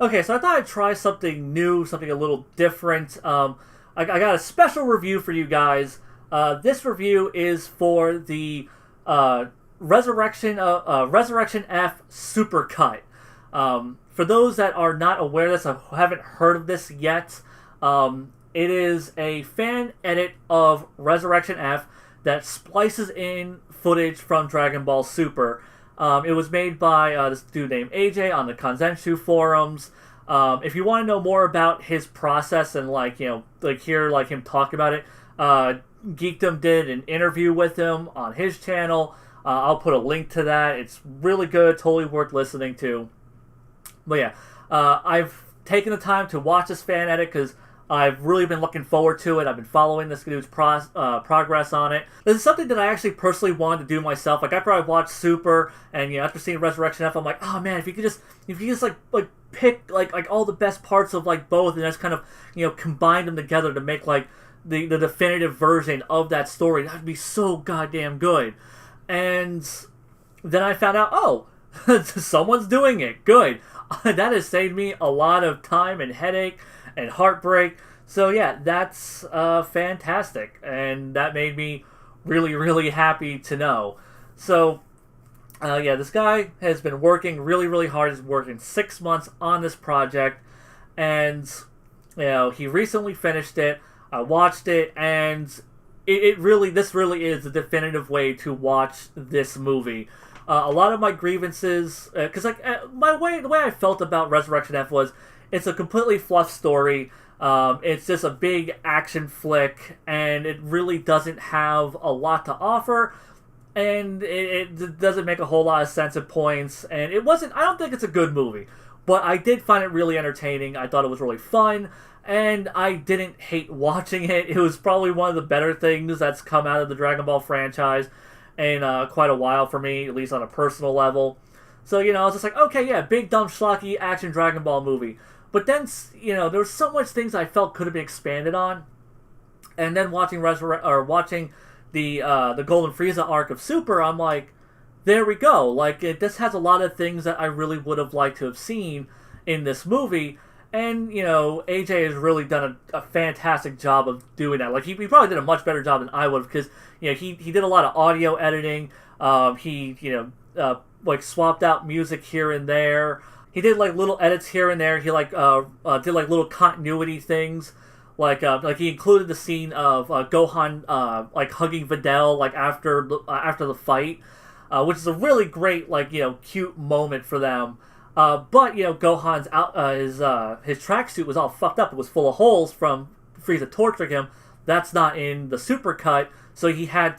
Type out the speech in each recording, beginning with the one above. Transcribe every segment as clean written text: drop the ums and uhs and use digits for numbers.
Okay, so I thought I'd try something new, something a little different. I got a special review for you guys. This review is for the Resurrection F Supercut. For those that are not aware of this, or haven't heard of this yet, it is a fan edit of Resurrection F that splices in footage from Dragon Ball Super. It was made by this dude named Ajay on the Kanzenshu forums. If you want to know more about his process and hear him talk about it, Geekdom did an interview with him on his channel. I'll put a link to that. It's really good, totally worth listening to. But yeah, I've taken the time to watch this fan edit because I've really been looking forward to it. I've been following this dude's progress on it. This is something that I actually personally wanted to do myself. Like, after I watched Super, and after seeing Resurrection F, I'm like, oh man, if you could just pick all the best parts of both, and just kind of combine them together to make the definitive version of that story, that'd be so goddamn good. And then I found out, oh, someone's doing it. Good. That has saved me a lot of time and headache and heartbreak. So yeah, that's fantastic, and that made me really, really happy to know. So yeah, this guy has been working really, really hard. He's working 6 months on this project, and he recently finished it. I watched it, and this really is the definitive way to watch this movie. A lot of my grievances, because the way I felt about Resurrection F was, it's a completely fluff story. It's just a big action flick, and it really doesn't have a lot to offer, and it doesn't make a whole lot of sense at points, and it wasn't. I don't think it's a good movie, but I did find it really entertaining. I thought it was really fun, and I didn't hate watching it. It was probably one of the better things that's come out of the Dragon Ball franchise in quite a while for me, at least on a personal level. So, I was just like, okay, yeah, big, dumb, schlocky action Dragon Ball movie. But then, there were so much things I felt could have been expanded on. And then watching the Golden Frieza arc of Super, I'm like, there we go. This has a lot of things that I really would have liked to have seen in this movie. And, AJ has really done a fantastic job of doing that. He probably did a much better job than I would, because, he did a lot of audio editing. He swapped out music here and there. He did little edits here and there. He did little continuity things. He included the scene of Gohan hugging Videl after the fight, which is a really great cute moment for them. But Gohan's his tracksuit was all fucked up. It was full of holes from Frieza torturing him. That's not in the super cut, so he had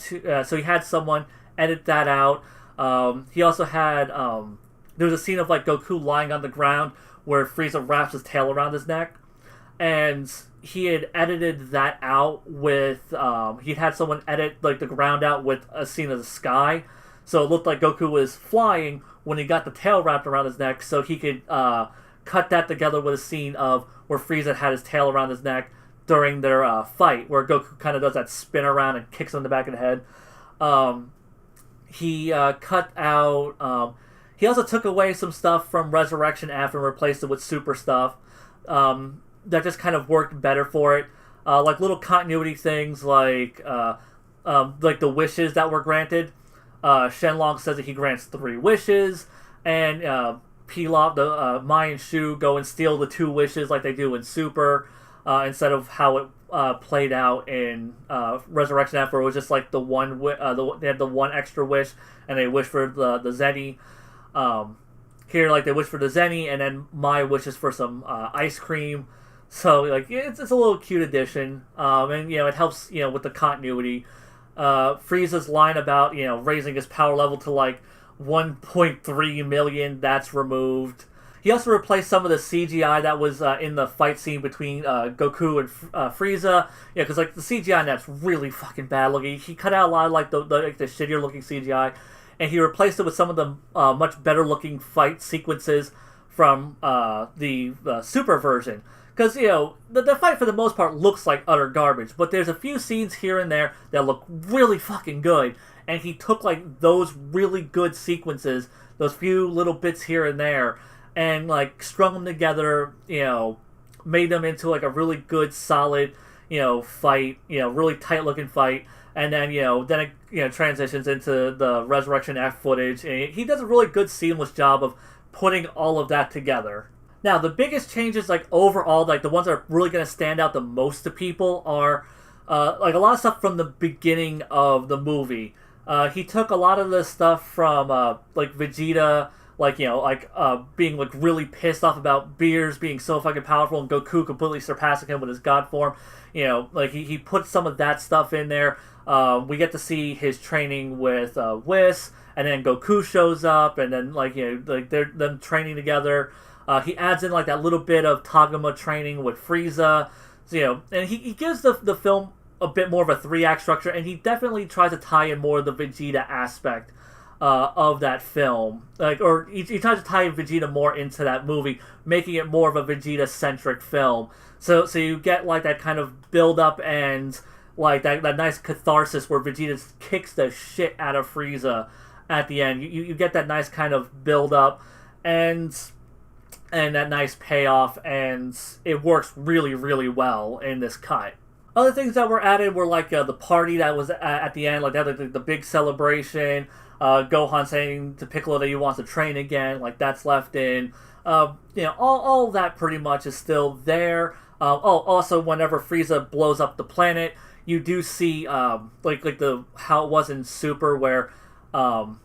someone edit that out. He also had there was a scene of Goku lying on the ground where Frieza wraps his tail around his neck, and he had edited that out with he had someone edit the ground out with a scene of the sky, so it looked like Goku was flying when he got the tail wrapped around his neck, so he could cut that together with a scene of where Frieza had his tail around his neck during their fight, where Goku kind of does that spin around and kicks him in the back of the head. He cut out. He also took away some stuff from Resurrection F and replaced it with Super stuff. That just kind of worked better for it. Little continuity things, like the wishes that were granted. Shenlong says that he grants 3 wishes, and Pilaf, the Mai and Shu go and steal the 2 wishes like they do in Super, instead of how it played out in Resurrection F, where it was just the one. They had the one extra wish, and they wish for the Zeni. Here, they wish for the Zeni, and then Mai wishes for some ice cream. So, it's a little cute addition, and it helps with the continuity. Frieza's line about raising his power level to 1.3 million, that's removed. He also replaced some of the CGI that was in the fight scene between Goku and Frieza. Because the CGI in that's really fucking bad looking. He cut out a lot of the shittier looking CGI, and he replaced it with some of the much better looking fight sequences from the Super version. Because, the fight for the most part looks like utter garbage, but there's a few scenes here and there that look really fucking good, and he took, those really good sequences, those few little bits here and there, and like strung them together, made them into like a really good, solid, fight, really tight looking fight. And then, then it, transitions into the Resurrection F footage. And he does a really good, seamless job of putting all of that together. Now, the biggest changes, like, overall, like, the ones that are really going to stand out the most to people are, like, a lot of stuff from the beginning of the movie. He took a lot of the stuff from, like, Vegeta, like, being, like, really pissed off about Beerus being so fucking powerful and Goku completely surpassing him with his god form. Like, he put some of that stuff in there. We get to see his training with Whis, and then Goku shows up, and then, like, like, they're them training together. He adds in, like, that little bit of Tagoma training with Frieza. So, and he gives the film a bit more of a 3-act structure, and he definitely tries to tie in more of the Vegeta aspect of that film. Like, or he tries to tie Vegeta more into that movie, making it more of a Vegeta-centric film. So you get, like, that kind of build-up and, like, that nice catharsis where Vegeta kicks the shit out of Frieza at the end. You get that nice kind of build-up and that nice payoff, and it works really, really well in this cut. Other things that were added were, like, the party that was at the end, like that, like, the big celebration, Gohan saying to Piccolo that he wants to train again, like, that's left in. All that pretty much is still there. Also, whenever Frieza blows up the planet, you do see, like the how it was in Super, where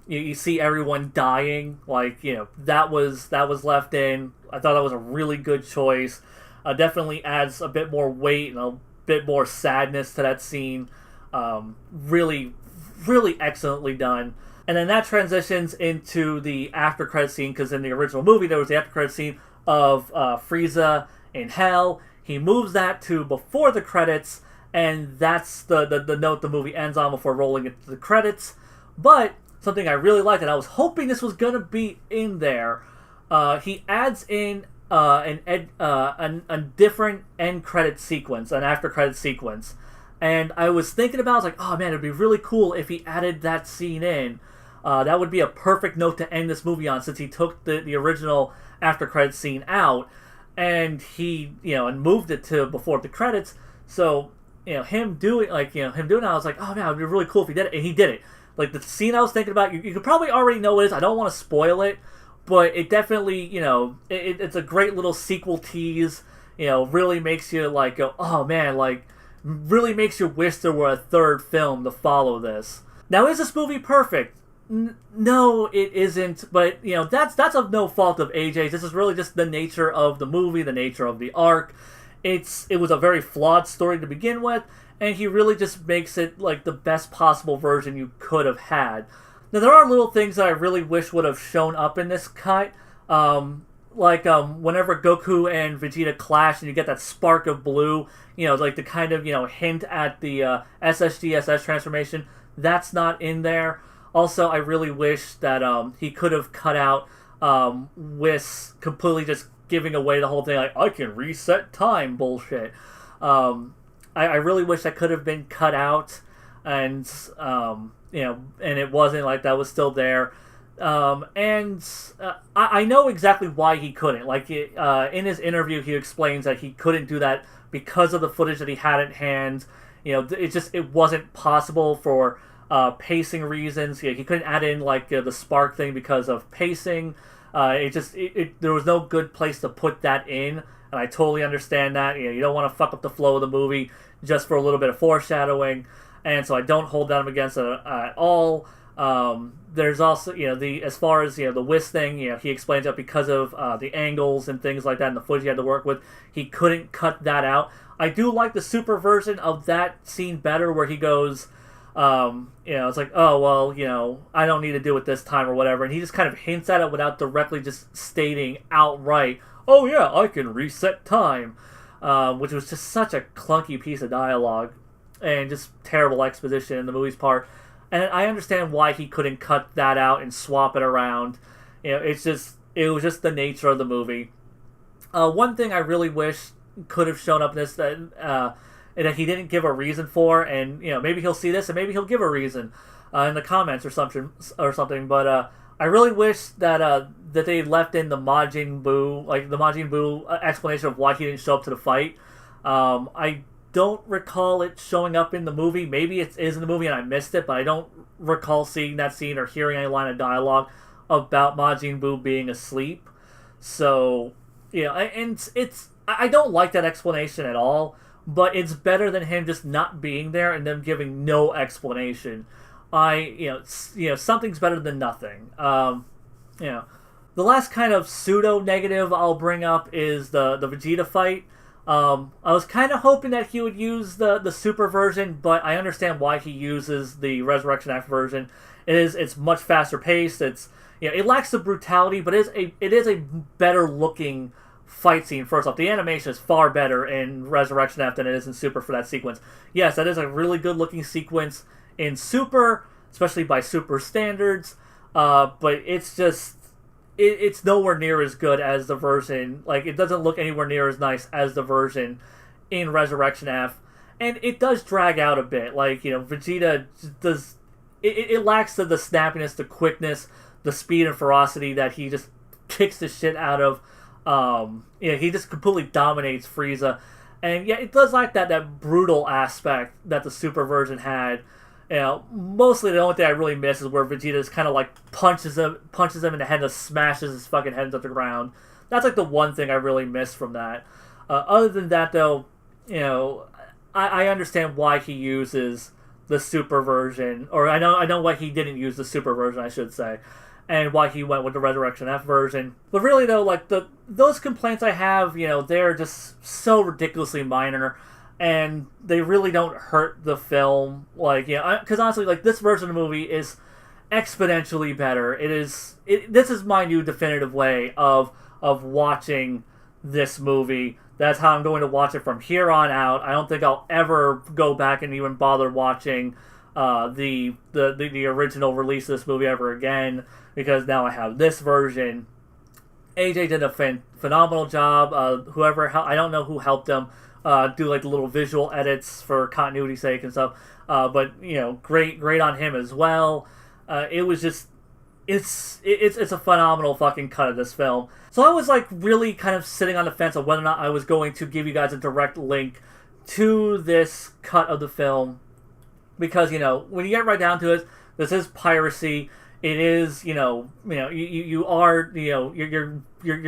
you see everyone dying. Like, that was left in. I thought that was a really good choice. Definitely adds a bit more weight and a bit more sadness to that scene. Really, really excellently done. And then that transitions into the after credit scene, because in the original movie there was the after credit scene of Frieza in Hell. He moves that to before the credits, and that's the note the movie ends on before rolling into the credits. But something I really liked, and I was hoping this was going to be in there, he adds in a different end credit sequence, an after credit sequence. And I was thinking about, I was like, oh man, it'd be really cool if he added that scene in. That would be a perfect note to end this movie on, since he took the original after credit scene out, and he, and moved it to before the credits. So, him doing it, I was like, oh man, it'd be really cool if he did it, and he did it. Like, the scene I was thinking about, you could probably already know what it is. I don't want to spoil it, but it definitely, it's a great little sequel tease. Really makes you, like, go, oh man, like, really makes you wish there were a third film to follow this. Now, is this movie perfect? No, it isn't, but, that's of no fault of AJ's. This is really just the nature of the movie, the nature of the arc. It was a very flawed story to begin with, and he really just makes it, like, the best possible version you could have had. Now, there are little things that I really wish would have shown up in this cut, like, whenever Goku and Vegeta clash and you get that spark of blue, like the kind of, hint at the SSGSS transformation, that's not in there. Also, I really wish that he could have cut out Whis completely just giving away the whole thing, like, I can reset time bullshit. I really wish that could have been cut out, and, and it wasn't, like, that was still there. I know exactly why he couldn't. Like, in his interview, he explains that he couldn't do that because of the footage that he had at hand. It wasn't possible for pacing reasons. He couldn't add in, like, the spark thing because of pacing. There was no good place to put that in, and I totally understand that. You don't want to fuck up the flow of the movie just for a little bit of foreshadowing, and so I don't hold them against it at all. There's also, as far as, the Whis thing, he explains that because of the angles and things like that and the footage he had to work with, he couldn't cut that out. I do like the Super version of that scene better, where he goes, it's like, oh, well, I don't need to do it this time or whatever, and he just kind of hints at it without directly just stating outright, oh yeah, I can reset time, which was just such a clunky piece of dialogue, and just terrible exposition in the movie's part. And I understand why he couldn't cut that out and swap it around. It was just the nature of the movie. One thing I really wish could have shown up in this that he didn't give a reason for, and maybe he'll see this and maybe he'll give a reason in the comments or something. But I really wish that they left in the Majin Buu, like the Majin Buu explanation of why he didn't show up to the fight. I don't recall it showing up in the movie. Maybe it is in the movie and I missed it, but I don't recall seeing that scene or hearing any line of dialogue about Majin Buu being asleep. So, and I don't like that explanation at all, but it's better than him just not being there and them giving no explanation. Something's better than nothing. The last kind of pseudo negative I'll bring up is the Vegeta fight. I was kind of hoping that he would use the super version, but I understand why he uses the Resurrection F version. It's much faster paced. It lacks the brutality, but it is a better looking fight scene. First off, the animation is far better in Resurrection F than it is in Super for that sequence. Yes, that is a really good looking sequence in Super, especially by Super standards. But it's just it's nowhere near as good as the version. Like, it doesn't look anywhere near as nice as the version in Resurrection F, and it does drag out a bit. Like, Vegeta does it lacks the snappiness, the quickness, the speed and ferocity that he just kicks the shit out of. He just completely dominates Frieza, and yeah, it does lack that brutal aspect that the Super version had. Mostly the only thing I really miss is where Vegeta just kind of like punches him in the head and smashes his fucking head into the ground. That's like the one thing I really miss from that. Other than that, though, I understand why he uses the Super version, or I know why he didn't use the Super version, I should say, and why he went with the Resurrection F version. But really, though, like those complaints I have, they're just so ridiculously minor. And they really don't hurt the film, because honestly, like, this version of the movie is exponentially better. This is my new definitive way of watching this movie. That's how I'm going to watch it from here on out. I don't think I'll ever go back and even bother watching the original release of this movie ever again, because now I have this version. AJ did a phenomenal job. I don't know who helped him. Do like the little visual edits for continuity's sake and stuff, but great on him as well. It was just it's a phenomenal fucking cut of this film. So I was like really kind of sitting on the fence of whether or not I was going to give you guys a direct link to this cut of the film, because when you get right down to it, this is piracy. It is you're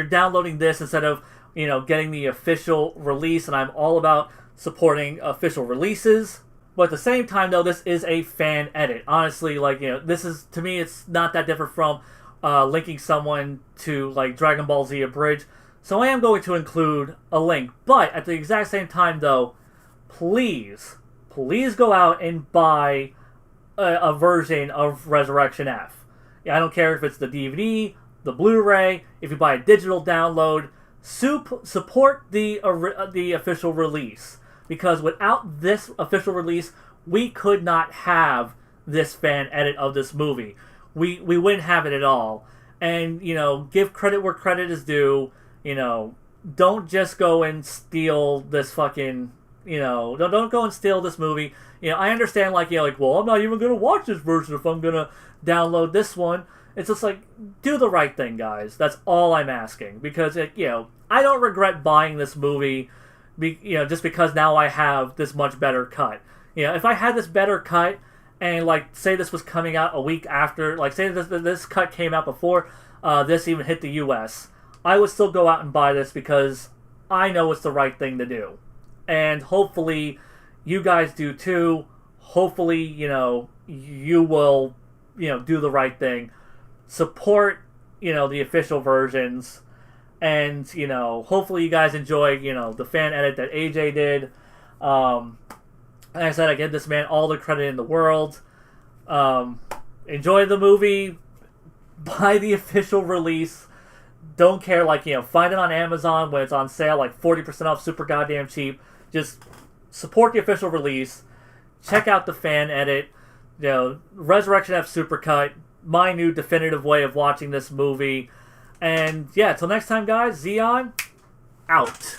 downloading this instead of getting the official release, and I'm all about supporting official releases. But at the same time, though, this is a fan edit. Honestly, this is, to me, it's not that different from linking someone to, like, Dragon Ball Z Abridged. So I am going to include a link. But at the exact same time, though, please go out and buy a version of Resurrection F. I don't care if it's the DVD, the Blu-ray, if you buy a digital download. Support the official release, because without this official release, we could not have this fan edit of this movie. We wouldn't have it at all. And give credit where credit is due. Don't just go and steal this fucking. Don't go and steal this movie. I understand, well, I'm not even gonna watch this version if I'm gonna download this one. It's just like, do the right thing, guys. That's all I'm asking. Because, I don't regret buying this movie, just because now I have this much better cut. If I had this better cut, and, say this was coming out a week after, say this cut came out before this even hit the U.S., I would still go out and buy this because I know it's the right thing to do. And hopefully, you guys do too. Hopefully, you will, do the right thing. Support, the official versions, and, hopefully you guys enjoy, the fan edit that AJ did. Like I said, I give this man all the credit in the world. Enjoy the movie, buy the official release. Don't care, find it on Amazon when it's on sale, 40% off, super goddamn cheap. Just support the official release. Check out the fan edit. Resurrection F Supercut. My new definitive way of watching this movie. And yeah, till next time, guys, Zeon out.